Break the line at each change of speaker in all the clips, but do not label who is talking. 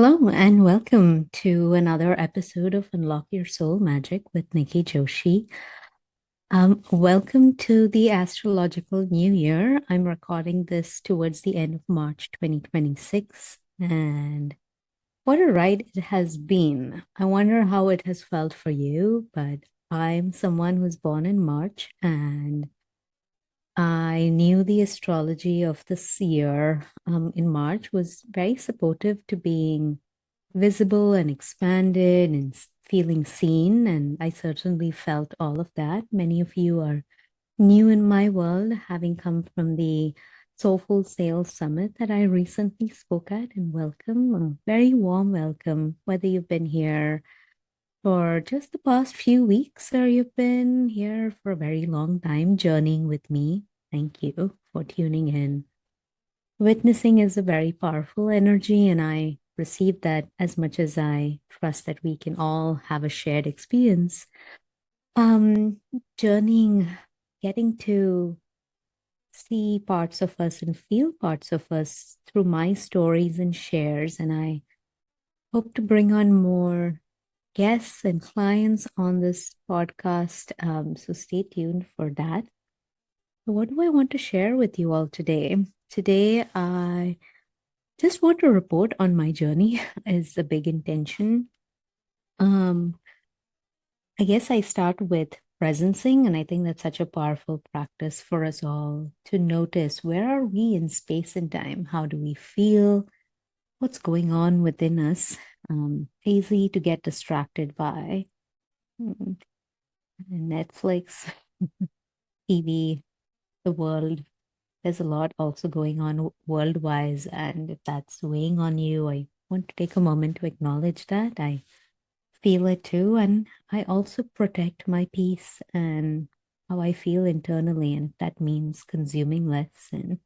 Hello and welcome to another episode of Unlock Your Soul Magic with Nikki Joshi. Welcome to the Astrological New Year. I'm recording this towards the end of March 2026, and what a ride it has been. I wonder how it has felt for you, but I'm someone who's born in March and I knew the astrology of this year in March was very supportive to being visible and expanded and feeling seen. And I certainly felt all of that. Many of you are new in my world, having come from the Soulful Sales Summit that I recently spoke at. And welcome, a very warm welcome, whether you've been here for just the past few weeks or you've been here for a very long time journeying with me. Thank you for tuning in. Witnessing is a very powerful energy, and I receive that as much as I trust that we can all have a shared experience. Um, Journeying, getting to see parts of us and feel parts of us through my stories and shares, and I hope to bring on more guests and clients on this podcast. So stay tuned for that. What do I want to share with you all today? Today, I just want to report on my journey is a big intention. Um, I guess I start with presencing, and I think that's such a powerful practice for us all to notice where are we in space and time? How do we feel? What's going on within us? Easy to get distracted by mm, Netflix, TV, the world. There's a lot also going on world-wise, and if that's weighing on you, I want to take a moment to acknowledge that. I feel it too, and I also protect my peace and how I feel internally, and if that means consuming less and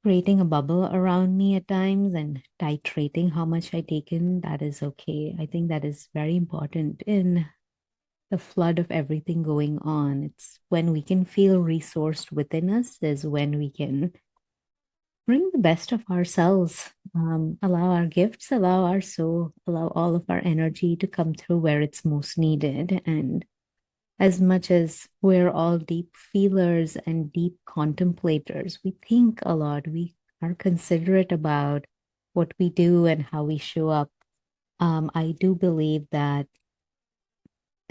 creating a bubble around me at times and titrating how much I take in, that is okay. I think that is very important in the flood of everything going on. It's when we can feel resourced within us is when we can bring the best of ourselves, allow our gifts, allow our soul, allow all of our energy to come through where it's most needed. And as much as we're all deep feelers and deep contemplators, we think a lot, we are considerate about what we do and how we show up. I do believe that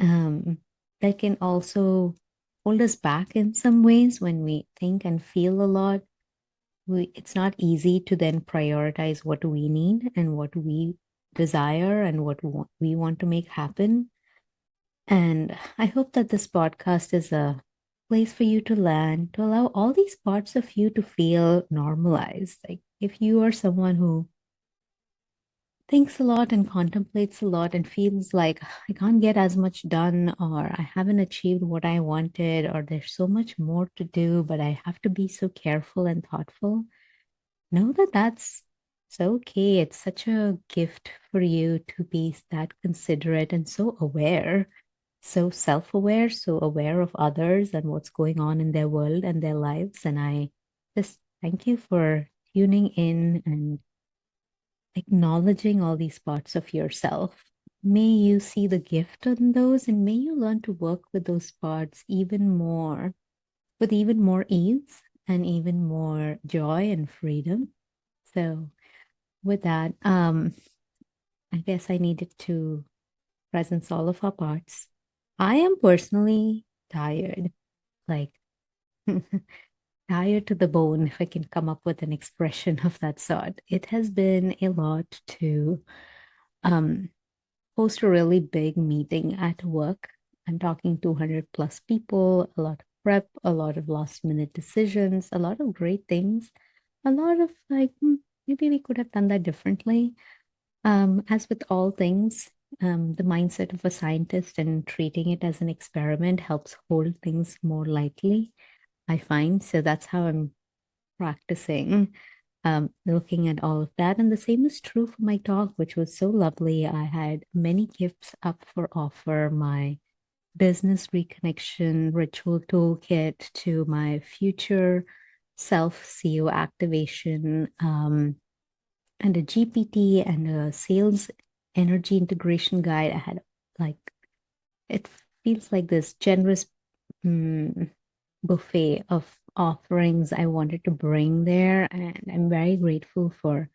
um, that can also hold us back in some ways when we think and feel a lot. It's not easy to then prioritize what we need and what we desire and what we want to make happen. And I hope that this podcast is a place for you to learn, to allow all these parts of you to feel normalized. Like if you are someone who thinks a lot and contemplates a lot and feels like I can't get as much done or I haven't achieved what I wanted or there's so much more to do, but I have to be so careful and thoughtful. Know that that's so okay. It's such a gift for you to be that considerate and so aware, so self-aware, so aware of others and what's going on in their world and their lives. And I just thank you for tuning in and acknowledging all these parts of yourself. May you see the gift in those and may you learn to work with those parts even more, with even more ease and even more joy and freedom. So with that, I guess I needed to presence all of our parts. I am personally tired, like tired to the bone, if I can come up with an expression of that sort. It has been a lot to um host a really big meeting at work. I'm talking 200 plus people, a lot of prep, a lot of last minute decisions, a lot of great things, a lot of like, maybe we could have done that differently. As with all things, the mindset of a scientist and treating it as an experiment helps hold things more lightly, I find. So that's how I'm practicing, looking at all of that. And the same is true for my talk, which was so lovely. I had many gifts up for offer, my business reconnection ritual toolkit to my future self CEO activation. and a GPT and a sales energy integration guide. I had like, it feels like this generous mm, buffet of offerings I wanted to bring there. And I'm very grateful for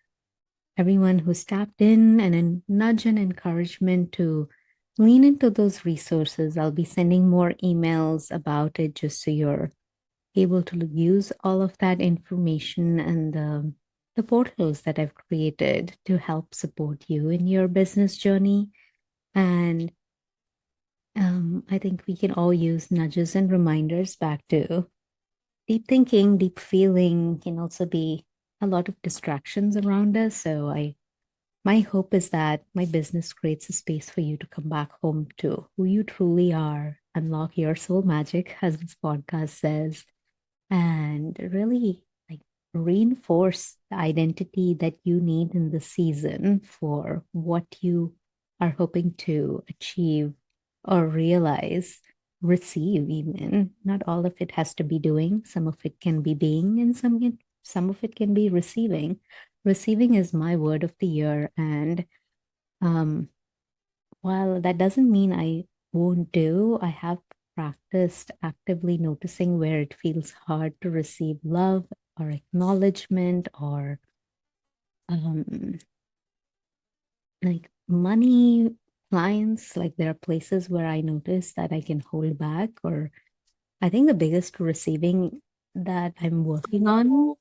everyone who's tapped in and a nudge and encouragement to lean into those resources. I'll be sending more emails about it just so you're able to use all of that information and the portals that I've created to help support you in your business journey. And I think we can all use nudges and reminders back to deep thinking, deep feeling can also be a lot of distractions around us. So my hope is that my business creates a space for you to come back home to who you truly are, unlock your soul magic, as this podcast says, and really like reinforce the identity that you need in the season for what you are hoping to achieve or realize, receive even. Not all of it has to be doing, some of it can be being, and some of it can be receiving. Receiving is my word of the year, and um while that doesn't mean I won't do, I have practiced actively noticing where it feels hard to receive love or acknowledgement or um, like money, clients. Like there are places where I notice that I can hold back, or I think the biggest receiving that I'm working on,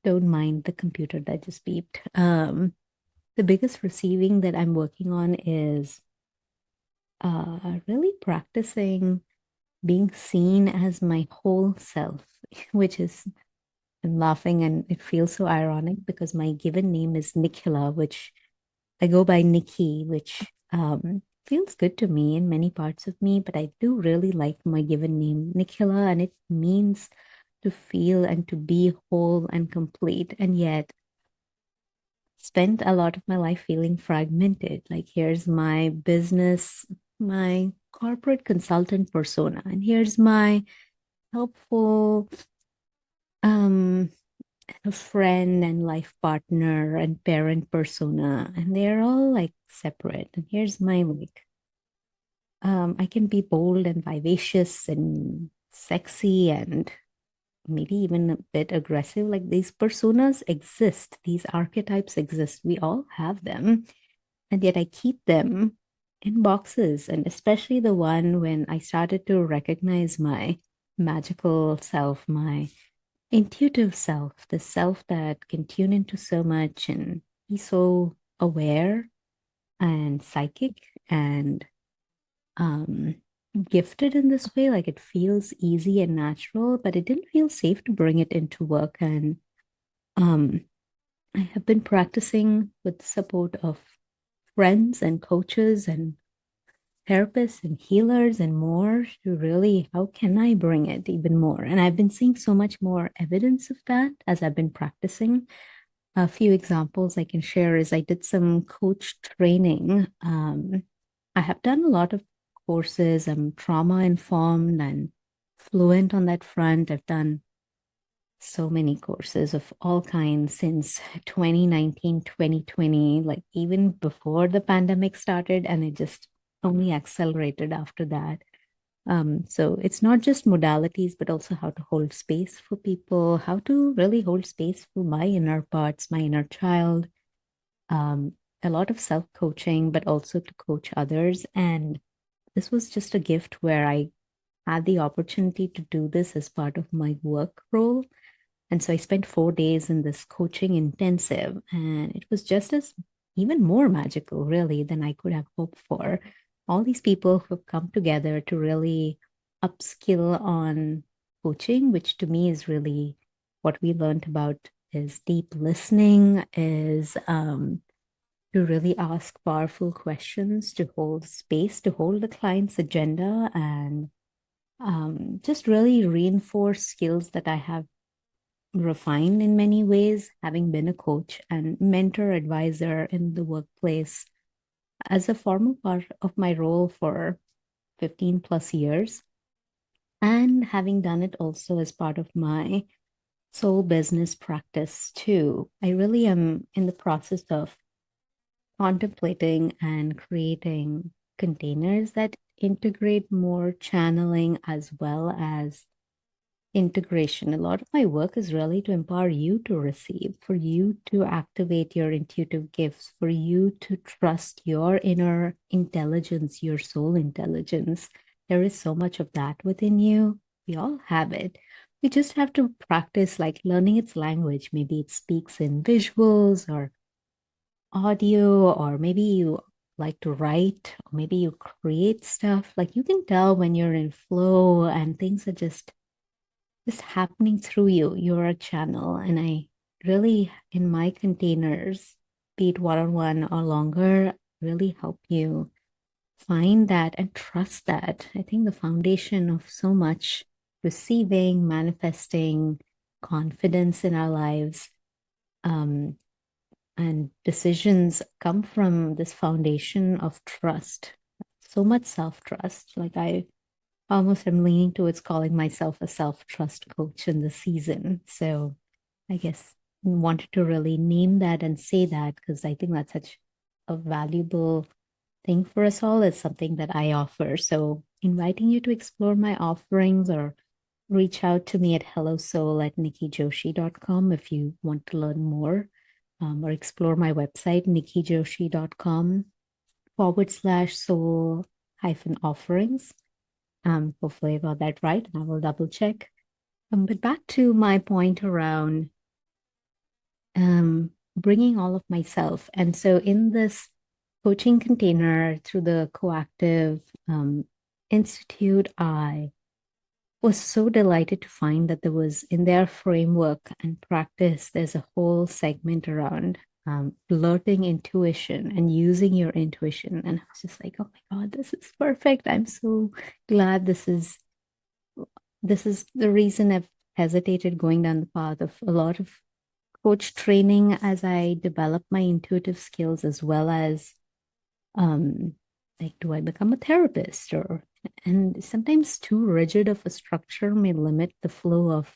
don't mind the computer that just beeped. The biggest receiving that I'm working on is really practicing being seen as my whole self, which is, I'm laughing and it feels so ironic because my given name is Nikhila, which I go by Nikki, which feels good to me in many parts of me, but I do really like my given name, Nikhila, and it means to feel and to be whole and complete. And yet, spent a lot of my life feeling fragmented. Like, here's my business, my corporate consultant persona, and here's my helpful um friend and life partner and parent persona, and they're all like separate. And here's my like I can be bold and vivacious and sexy and maybe even a bit aggressive. Like these personas exist, these archetypes exist, we all have them, and yet I keep them in boxes. And especially the one when I started to recognize my magical self, my intuitive self, the self that can tune into so much and be so aware and psychic and um gifted in this way. Like it feels easy and natural, but it didn't feel safe to bring it into work. And um I have been practicing with the support of friends and coaches and therapists and healers and more to really, how can I bring it even more? And I've been seeing so much more evidence of that as I've been practicing. A few examples I can share is I did some coach training. I have done a lot of courses. I'm trauma informed and fluent on that front. I've done so many courses of all kinds since 2019, 2020, like even before the pandemic started, and it just only accelerated after that. So it's not just modalities, but also how to hold space for people, how to really hold space for my inner parts, my inner child, um, a lot of self-coaching, but also to coach others. And this was just a gift where I had the opportunity to do this as part of my work role. And so I spent 4 days in this coaching intensive, and it was just as even more magical, really, than I could have hoped for. All these people who have come together to really upskill on coaching, which to me is really what we learned about is deep listening, is to really ask powerful questions, to hold space, to hold the client's agenda, and just really reinforce skills that I have refined in many ways, having been a coach and mentor advisor in the workplace as a formal part of my role for 15 plus years, and having done it also as part of my soul business practice too. I really am in the process of contemplating and creating containers that integrate more channeling as well as integration. A lot of my work is really to empower you to receive, for you to activate your intuitive gifts, for you to trust your inner intelligence, your soul intelligence. There is so much of that within you. We all have it. We just have to practice like learning its language. Maybe it speaks in visuals or audio, or maybe you like to write, or maybe you create stuff. Like you can tell when you're in flow and things are just happening through you. You're a channel. And I really, in my containers, be it one-on-one or longer, really help you find that and trust that. I think the foundation of so much receiving, manifesting, confidence in our lives, um, and decisions come from this foundation of trust. So much self-trust. Like I almost am leaning towards calling myself a self-trust coach in the season. So I guess I wanted to really name that and say that because I think that's such a valuable thing for us all. It's something that I offer. So inviting you to explore my offerings or reach out to me at hellosoul@nikkijoshi.com if you want to learn more, or explore my website, nikkijoshi.com/soul hyphen offerings. Hopefully I got that right, and I will double check. But back to my point around bringing all of myself. And so in this coaching container through the Coactive Institute, I was so delighted to find that there was in their framework and practice, there's a whole segment around alerting intuition and using your intuition. And I was just like, oh my God, this is perfect. I'm so glad this is the reason I've hesitated going down the path of a lot of coach training as I develop my intuitive skills as well as um like do I become a therapist, or and sometimes too rigid of a structure may limit the flow of,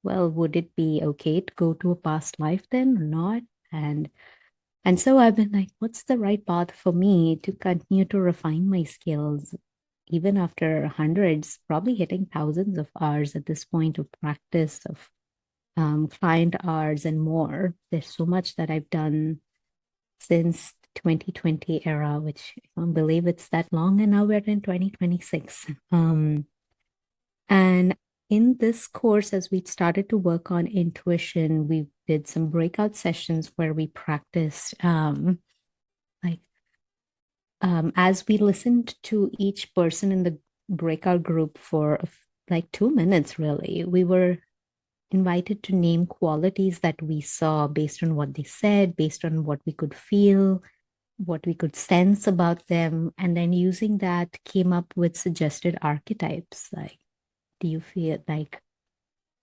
well, would it be okay to go to a past life then or not? And so I've been like, what's the right path for me to continue to refine my skills even after hundreds, probably hitting thousands of hours at this point of practice of client hours and more. There's so much that I've done since 2020 era, which I don't believe it's that long, and now we're in 2026. And in this course, as we started to work on intuition, we did some breakout sessions where we practiced like as we listened to each person in the breakout group for like 2 minutes, really, we were invited to name qualities that we saw based on what they said, based on what we could feel, what we could sense about them. And then using that came up with suggested archetypes. Like, do you feel like,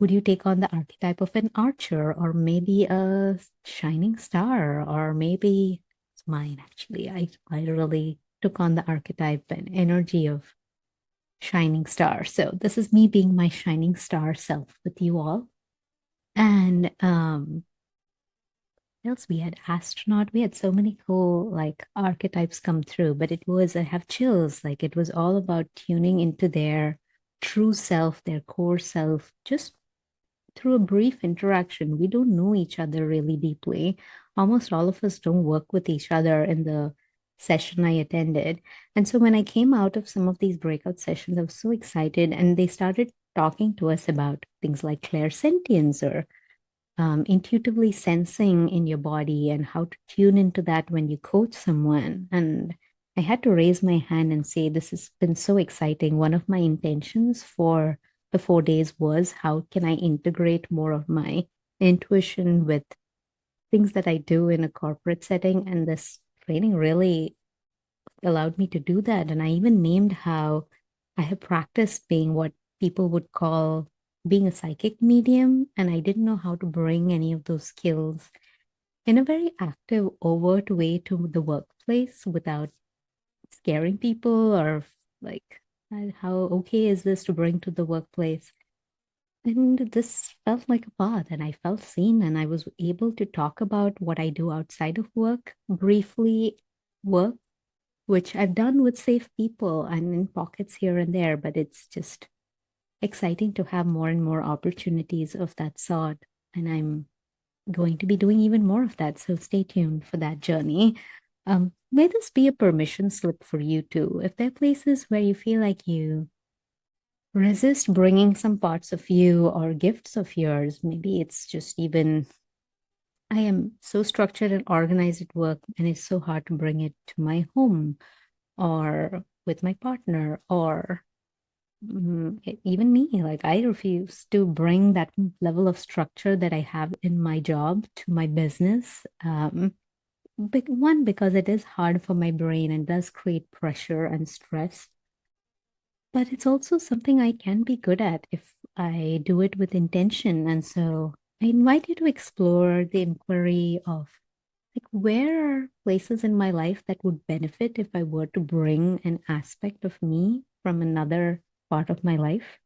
would you take on the archetype of an archer or maybe a shining star? Or maybe it's mine, actually. I really took on the archetype and energy of shining star. So this is me being my shining star self with you all. And else we had astronaut, we had so many cool like archetypes come through, but it was, I have chills, like it was all about tuning into their true self, their core self, just through a brief interaction. We don't know each other really deeply. Almost all of us don't work with each other in the session I attended. And so when I came out of some of these breakout sessions, I was so excited, and they started talking to us about things like clairsentience or intuitively sensing in your body and how to tune into that when you coach someone. And I had to raise my hand and say, this has been so exciting. One of my intentions for the 4 days was, how can I integrate more of my intuition with things that I do in a corporate setting? And this training really allowed me to do that. And I even named how I have practiced being what people would call being a psychic medium. And I didn't know how to bring any of those skills in a very active, overt way to the workplace without scaring people, or like, how okay is this to bring to the workplace? And this felt like a path, and I felt seen, and I was able to talk about what I do outside of work, briefly work, which I've done with safe people and in pockets here and there, but it's just exciting to have more and more opportunities of that sort. And I'm going to be doing even more of that. So stay tuned for that journey. May this be a permission slip for you too. If there are places where you feel like you resist bringing some parts of you or gifts of yours, maybe it's just even, I am so structured and organized at work, and it's so hard to bring it to my home or with my partner or even me. Like, I refuse to bring that level of structure that I have in my job to my business. One, because it is hard for my brain and does create pressure and stress, but it's also something I can be good at if I do it with intention. And so I invite you to explore the inquiry of, like, where are places in my life that would benefit if I were to bring an aspect of me from another part of my life?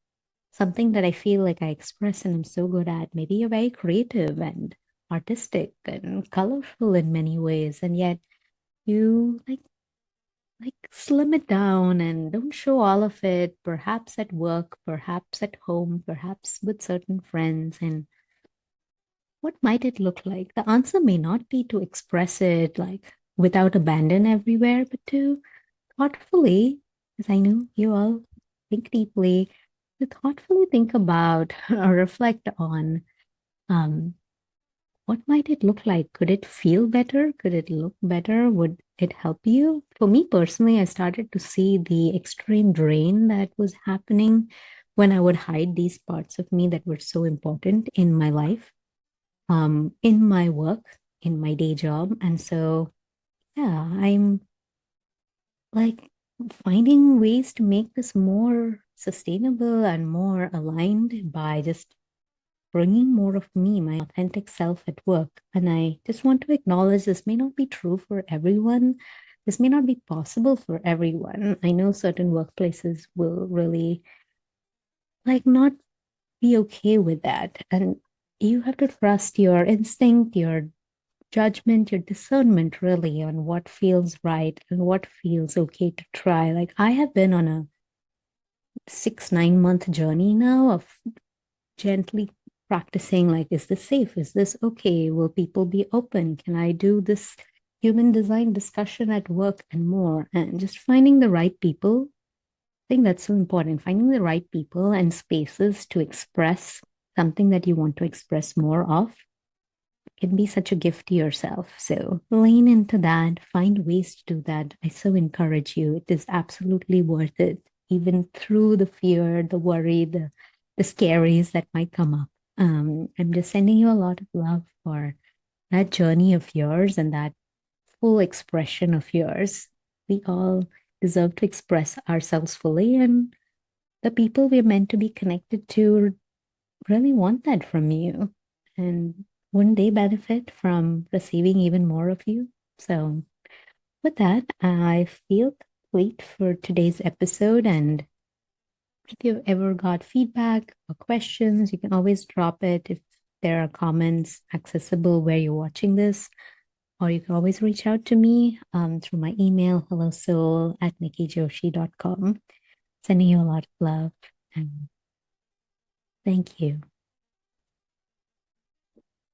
Something that I feel like I express and I'm so good at. Maybe you're very creative and artistic and colorful in many ways, and yet you like slim it down and don't show all of it, perhaps at work, perhaps at home, perhaps with certain friends. And what might it look like? The answer may not be to express it like without abandon everywhere, but to thoughtfully, as I know you all think deeply, to thoughtfully think about or reflect on um, what might it look like? Could it feel better? Could it look better? Would it help you? For me personally, I started to see the extreme drain that was happening when I would hide these parts of me that were so important in my life, in my work, in my day job. And so, yeah, I'm like finding ways to make this more sustainable and more aligned by just bringing more of me, my authentic self at work. And I just want to acknowledge this may not be true for everyone. This may not be possible for everyone. I know certain workplaces will really like not be okay with that. And you have to trust your instinct, your judgment, your discernment really on what feels right and what feels okay to try. Like, I have been on a 6, 9 month journey now of gently practicing, like, is this safe? Is this okay? Will people be open? Can I do this human design discussion at work and more? And just finding the right people. I think that's so important. Finding the right people and spaces to express something that you want to express more of can be such a gift to yourself. So lean into that, find ways to do that. I so encourage you. It is absolutely worth it, even through the fear, the worry, the scaries that might come up. I'm just sending you a lot of love for that journey of yours and that full expression of yours. We all deserve to express ourselves fully, and the people we're meant to be connected to really want that from you. And wouldn't they benefit from receiving even more of you? So, with that, I feel complete for today's episode. And if you've ever got feedback or questions, you can always drop it if there are comments accessible where you're watching this. Or you can always reach out to me through my email, hellosoul@nikkijoshi.com. Sending you a lot of love and thank you.